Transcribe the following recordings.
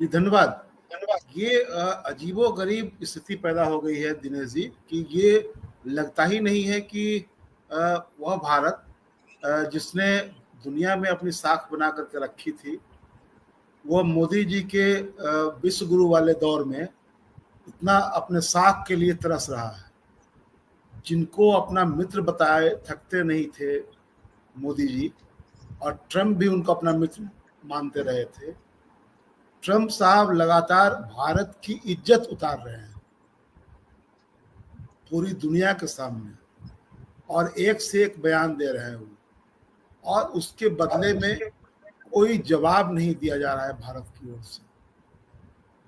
जी धन्यवाद। ये अजीबो-गरीब स्थिति पैदा हो गई है दिनेश जी कि ये लगता ही नहीं है कि वह भारत जिसने दुनिया में अपनी साख बना करके रखी थी, वह मोदी जी के विश्व गुरु वाले दौर में इतना अपने साख के लिए तरस रहा है। जिनको अपना मित्र बताए थकते नहीं थे मोदी जी, और ट्रंप भी उनको अपना मित्र मानते रहे थे। ट्रंप साहब लगातार भारत की इज्जत उतार रहे हैं पूरी दुनिया के सामने, और एक से एक बयान दे रहे हैं वो, और उसके बदले में कोई जवाब नहीं दिया जा रहा है भारत की ओर से।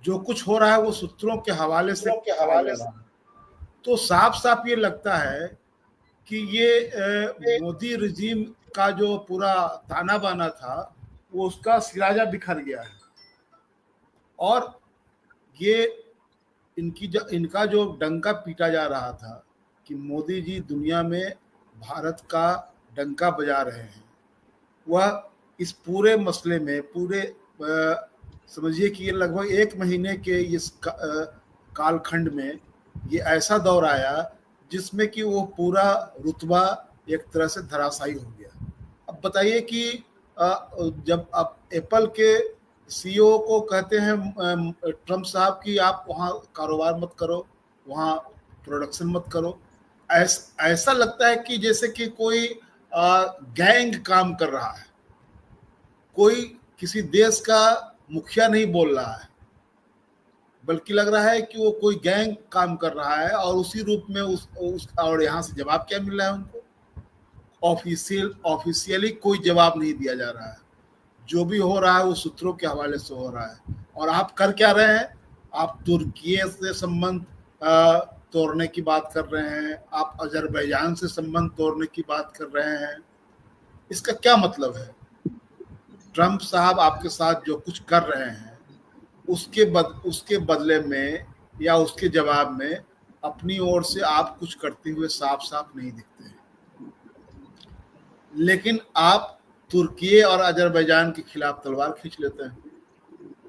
जो कुछ हो रहा है वो सूत्रों के हवाले से कहा जा रहा है। तो साफ साफ ये लगता है कि ये मोदी रिजीम का जो पूरा ताना बाना था वो उसका सिराजा बिखर गया है, और ये इनका जो डंका पीटा जा रहा था कि मोदी जी दुनिया में भारत का डंका बजा रहे हैं, वह इस पूरे मसले में पूरे समझिए कि ये लगभग 1 महीने के इस कालखंड में ये ऐसा दौर आया जिसमें कि वो पूरा रुतबा एक तरह से धराशायी हो गया। अब बताइए कि जब आप एप्पल के सीईओ को कहते हैं ट्रंप साहब कि आप वहाँ कारोबार मत करो, वहाँ प्रोडक्शन मत करो, ऐसा लगता है कि जैसे कि कोई गैंग काम कर रहा है, कोई किसी देश का मुखिया नहीं बोल रहा है, बल्कि लग रहा है कि वो कोई गैंग काम कर रहा है, और उसी रूप में और यहाँ से जवाब क्या मिल रहा है उनको? ऑफिशियली कोई जवाब नहीं दिया जा रहा है। जो भी हो रहा है वो सूत्रों के हवाले से हो रहा है। और आप कर क्या रहे हैं? आप तुर्की से संबंध तोड़ने की बात कर रहे हैं, आप अजरबैजान से संबंध तोड़ने की बात कर रहे हैं। इसका क्या मतलब है? ट्रंप साहब आपके साथ जो कुछ कर रहे हैं उसके बदले में या उसके जवाब में अपनी ओर से आप कुछ करते हुए साफ साफ नहीं दिखते हैं। लेकिन आप तुर्की और अजरबैजान के खिलाफ तलवार खींच लेते हैं।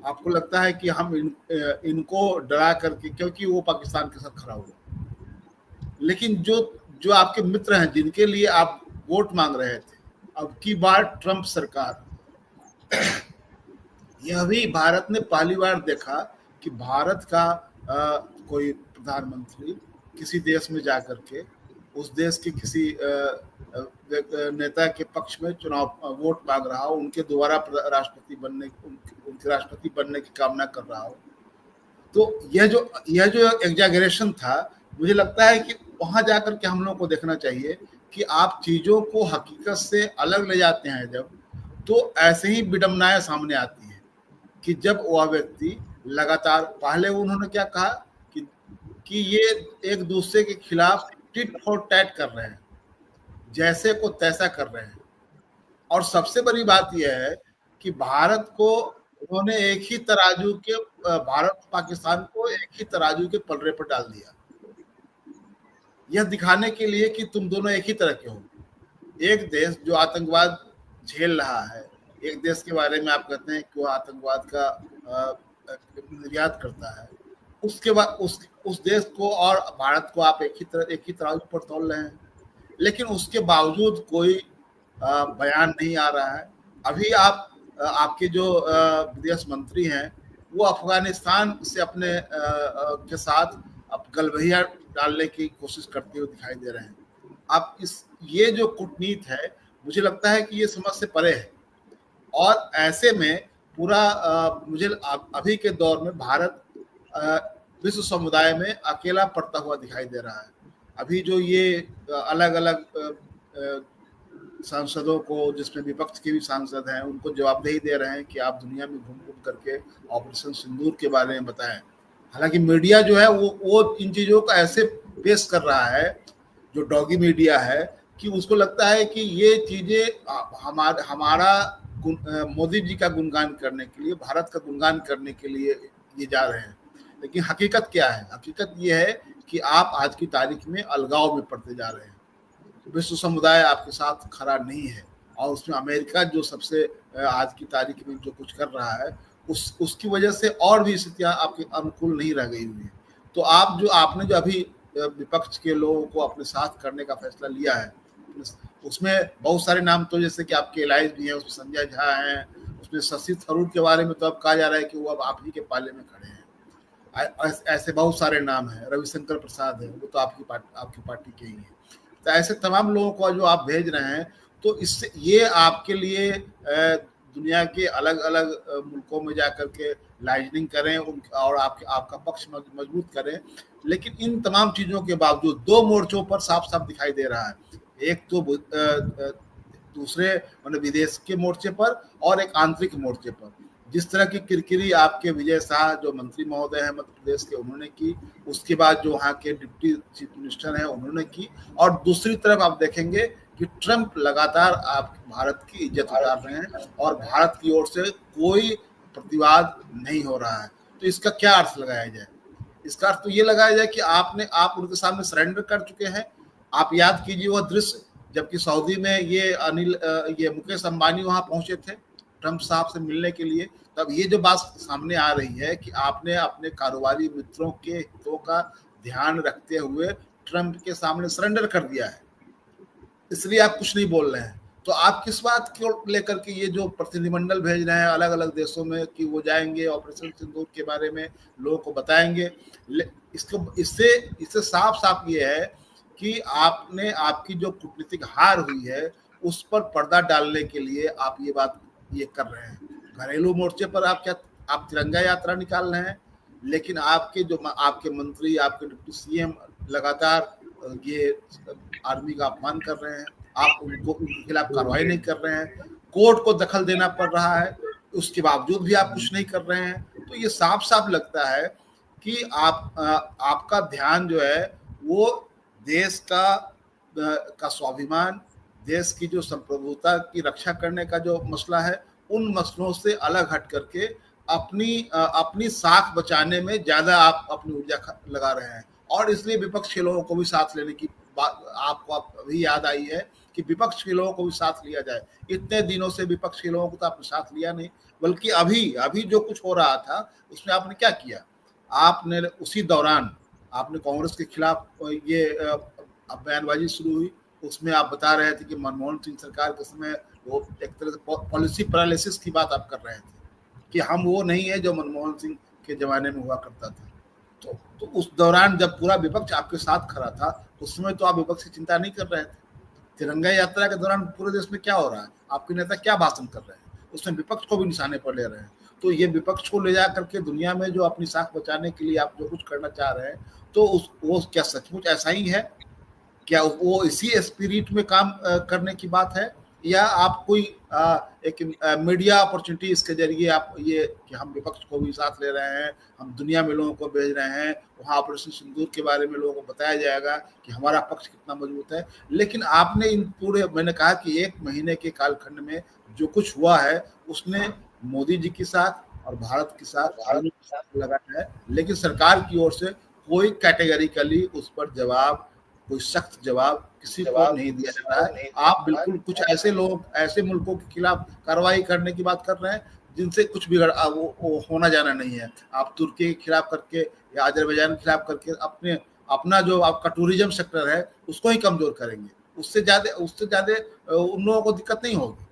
आपको लगता है कि हम इनको डरा करके, क्योंकि वो पाकिस्तान के साथ खड़ा हुआ, लेकिन जो आपके मित्र हैं जिनके लिए आप वोट मांग रहे थे, अब की बार ट्रंप सरकार, यह भी भारत ने पहली बार देखा कि भारत का कोई प्रधानमंत्री किसी देश में जाकर के उस देश के किसी नेता के पक्ष में चुनाव वोट मांग रहा हो, उनके दोबारा उनके राष्ट्रपति बनने की कामना कर रहा हो। तो यह जो एग्जैगरेशन था, मुझे लगता है कि वहां जाकर के हम लोगों को देखना चाहिए कि आप चीजों को हकीकत से अलग ले जाते हैं जब, तो ऐसे ही विडंबनाएं सामने आती है कि जब वह व्यक्ति लगातार, पहले उन्होंने क्या कहा कि ये एक दूसरे के खिलाफ टिट फॉर टैट कर रहे हैं, जैसे को तैसा कर रहे हैं। और सबसे बड़ी बात यह है कि भारत को उन्होंने एक ही तराजू के, भारत पाकिस्तान को एक ही तराजू के पलड़े पर डाल दिया, यह दिखाने के लिए कि तुम दोनों एक ही तरह के हो। एक देश जो आतंकवाद झेल रहा है, एक देश के बारे में आप कहते हैं कि वो आतंकवाद का निर्यात करता है, उसके बाद उस देश को और भारत को आप एक ही तराजू पर तौल रहे हैं, लेकिन उसके बावजूद कोई बयान नहीं आ रहा है। अभी आपके जो विदेश मंत्री हैं वो अफगानिस्तान से अपने के साथ अब गलबहिया डालने की कोशिश करते हुए दिखाई दे रहे हैं। आप ये जो कूटनीति है, मुझे लगता है कि ये समझ से परे है, और ऐसे में पूरा मुझे अभी के दौर में भारत विश्व समुदाय में अकेला पड़ता हुआ दिखाई दे रहा है। अभी जो ये अलग अलग सांसदों को, जिसमें विपक्ष के भी सांसद हैं, उनको जवाबदेही दे रहे हैं कि आप दुनिया में घूम घूम करके ऑपरेशन सिंदूर के बारे में बताएं। हालांकि मीडिया जो है वो इन चीजों को ऐसे पेश कर रहा है, जो डॉगी मीडिया है, कि उसको लगता है कि ये चीजें हमारा मोदी जी का गुणगान करने के लिए, भारत का गुणगान करने के लिए ये जा रहे हैं। लेकिन हकीकत क्या है? हकीकत ये है कि आप आज की तारीख में अलगाव में पड़ते जा रहे हैं। विश्व समुदाय आपके साथ खड़ा नहीं है, और उसमें अमेरिका जो सबसे आज की तारीख में जो कुछ कर रहा है उसकी वजह से और भी स्थितियां आपके अनुकूल नहीं रह गई हुई है। तो आपने जो अभी विपक्ष के लोगों को अपने साथ करने का फैसला लिया है, उसमें बहुत सारे नाम, तो जैसे कि आपके एलाइज भी हैं, उसमें संजय झा हैं, उसमें शशि थरूर के बारे में तो अब कहा जा रहा है कि वो अब आप ही के पाले में खड़े हैं। ऐसे बहुत सारे नाम हैं, रविशंकर प्रसाद है, वो तो आपकी पार्टी के ही हैं। तो ऐसे तमाम लोगों को जो आप भेज रहे हैं, तो इससे ये आपके लिए दुनिया के अलग अलग मुल्कों में जाकर के लाइजनिंग करें और आपका पक्ष मजबूत करें। लेकिन इन तमाम चीज़ों के बावजूद दो मोर्चों पर साफ साफ दिखाई दे रहा है, एक तो दूसरे मतलब विदेश के मोर्चे पर और एक आंतरिक मोर्चे पर जिस तरह की किरकिरी आपके विजय शाह जो मंत्री महोदय हैं मध्य प्रदेश के, उन्होंने की, उसके बाद जो वहाँ के डिप्टी चीफ मिनिस्टर हैं उन्होंने की, और दूसरी तरफ आप देखेंगे कि ट्रंप लगातार आप भारत की इज्जत उतार रहे हैं और भारत की ओर से कोई प्रतिवाद नहीं हो रहा है। तो इसका क्या अर्थ लगाया जाए? इसका अर्थ तो ये लगाया जाए कि आप उनके सामने सरेंडर कर चुके हैं। आप याद कीजिए वह दृश्य जबकि सऊदी में ये मुकेश अंबानी वहां पहुंचे थे ट्रंप साहब से मिलने के लिए, तब ये जो बात सामने आ रही है कि आपने अपने कारोबारी मित्रों के हितों का ध्यान रखते हुए ट्रंप के सामने सरेंडर कर दिया है, इसलिए आप कुछ नहीं बोल रहे हैं। तो आप किस बात को लेकर के ये जो प्रतिनिधिमंडल भेज रहे हैं अलग अलग देशों में कि वो जाएंगे ऑपरेशन सिंदूर के बारे में लोगों को बताएंगे, इससे साफ साफ ये है कि आपकी जो कूटनीतिक हार हुई है उस पर पर्दा डालने के लिए आप ये कर रहे हैं। घरेलू मोर्चे पर आप तिरंगा यात्रा निकाल रहे हैं, लेकिन आपके मंत्री, आपके डिप्टी सीएम लगातार ये आर्मी का अपमान कर रहे हैं, आप उनके खिलाफ कार्रवाई नहीं कर रहे हैं, कोर्ट को दखल देना पड़ रहा है, उसके बावजूद भी आप कुछ नहीं कर रहे हैं। तो ये साफ साफ लगता है कि आपका ध्यान जो है वो देश का स्वाभिमान, देश की जो संप्रभुता की रक्षा करने का जो मसला है, उन मसलों से अलग हट करके अपनी साख बचाने में ज्यादा आप अपनी ऊर्जा लगा रहे हैं। और इसलिए विपक्ष के लोगों को भी साथ लेने की बात आपको अभी याद आई है कि विपक्ष के लोगों को भी साथ लिया जाए। इतने दिनों से विपक्ष के लोगों को तो आपने साथ लिया नहीं, बल्कि अभी जो कुछ हो रहा था उसमें आपने क्या किया, आपने उसी दौरान आपने कांग्रेस के खिलाफ ये बयानबाजी शुरू हुई, उसमें आप बता रहे थे कि मनमोहन सिंह सरकार के समय वो एक तरह से पॉलिसी पैरालिसिस की बात आप कर रहे थे कि हम वो नहीं है जो मनमोहन सिंह के जमाने में हुआ करता था। तो उस दौरान जब पूरा विपक्ष आपके साथ खड़ा था उस समय तो आप विपक्ष की चिंता नहीं कर रहे थे। तिरंगा यात्रा के दौरान पूरे देश में क्या हो रहा है, आपके नेता क्या भाषण कर रहे हैं, उसमें विपक्ष को भी निशाने पर ले रहे हैं। तो ये विपक्ष को ले जा करके दुनिया में जो अपनी साख बचाने के लिए आप जो कुछ करना चाह रहे हैं, तो वो क्या सचमुच ऐसा ही है? क्या वो इसी स्पिरिट में काम करने की बात है, या आप कोई एक मीडिया अपॉर्चुनिटी इसके जरिए आप ये कि हम विपक्ष को भी साथ ले रहे हैं, हम दुनिया में लोगों को भेज रहे हैं, वहाँ ऑपरेशन सिंदूर के बारे में लोगों को बताया जाएगा कि हमारा पक्ष कितना मजबूत है। लेकिन आपने मैंने कहा कि 1 महीने के कालखंड में जो कुछ हुआ है उसने मोदी जी के साथ और भारत के साथ लगाया है, लेकिन सरकार की ओर से कोई कैटेगरिकली उस पर कोई सख्त जवाब किसी को नहीं दिया जा रहा है। आप बिल्कुल कुछ ऐसे मुल्कों के खिलाफ कार्रवाई करने की बात कर रहे हैं जिनसे कुछ वो होना जाना नहीं है। आप तुर्की के खिलाफ करके या अजरबैजान के खिलाफ करके अपना जो आपका टूरिज्म सेक्टर है उसको ही कमजोर करेंगे, उससे ज्यादा उन लोगों को दिक्कत नहीं होगी।